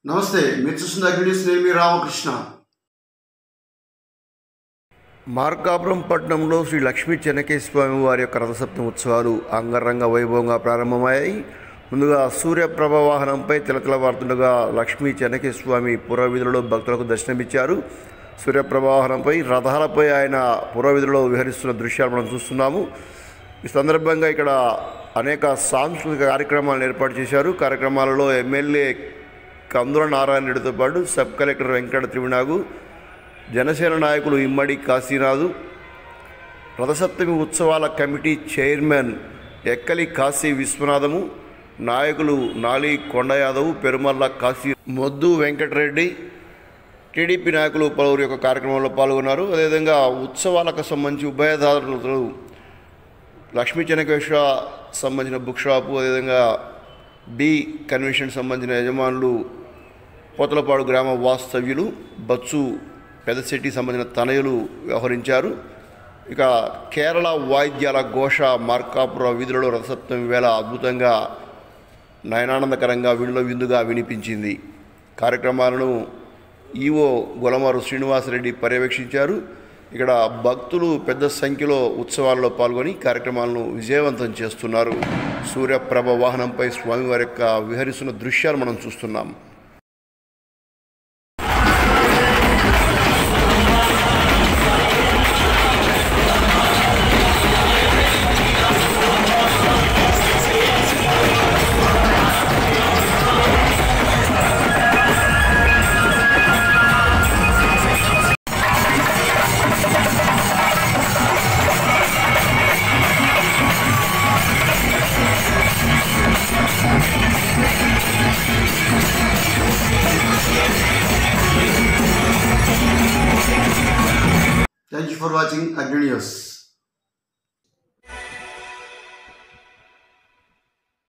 నమస్తే, మీరు చూస్తున్న అగ్నిస్. నేను మీ రామకృష్ణ. మార్కాపురం పట్టణంలో శ్రీ లక్ష్మీ చెన్నకేశ్వర స్వామి వారి యొక్క రథసప్తమి ఉత్సవాలు అంగరంగ వైభవంగా ప్రారంభమయ్యాయి. ముందుగా సూర్యప్రభ వాహనంపై తిలకలవారుతుండగా లక్ష్మీ చెన్నకేశ్వర స్వామి పురవీధులలో భక్తులకు దర్శనమిచ్చారు. సూర్యప్రభ వాహనంపై రథాలపై ఆయన పురవీధులలో విహరిస్తున్న దృశ్యాలు మనం చూస్తున్నాము. ఈ సందర్భంగా ఇక్కడ అనేక సాంస్కృతిక కార్యక్రమాలను ఏర్పాటు చేశారు. కార్యక్రమాలలో ఎమ్మెల్యే కందుల నారాయణ రెడ్డితో పాటు సబ్ కలెక్టర్ వెంకట త్రివినాగు, జనసేన నాయకులు ఇమ్మడి కాశీనాథు, రథసప్తమి ఉత్సవాల కమిటీ చైర్మన్ ఎక్కలి కాశీ విశ్వనాథము, నాయకులు నాలి కొండ యాదవ్, పెరుమల్ల కాశీ, మొద్దు వెంకటరెడ్డి, టీడీపీ నాయకులు పలువురు యొక్క కార్యక్రమంలో పాల్గొన్నారు. అదేవిధంగా ఉత్సవాలకు సంబంధించి ఉభయదారులు లక్ష్మీ చెన్నకేశ్వర సంబంధించిన బుక్ షాపు, అదేవిధంగా బి కన్వెన్షన్ సంబంధించిన యజమానులు, పోతలపాడు గ్రామ వాస్తవ్యులు, బచ్చు పెదశెట్టి సంబంధించిన తనయులు వ్యవహరించారు. ఇక కేరళ వాయిద్యాల ఘోష మార్కాపుర వీధులలో రథసప్తమి వేళ అద్భుతంగా నయనానందకరంగా వీళ్ళ విందుగా వినిపించింది. కార్యక్రమాలను ఈవో గొలమారు శ్రీనివాసరెడ్డి పర్యవేక్షించారు. ఇక్కడ భక్తులు పెద్ద సంఖ్యలో ఉత్సవాల్లో పాల్గొని కార్యక్రమాలను విజయవంతం చేస్తున్నారు. సూర్యప్రభ వాహనంపై స్వామివారి యొక్క విహరిస్తున్న దృశ్యాలు మనం చూస్తున్నాం. Thank you for watching Agni News.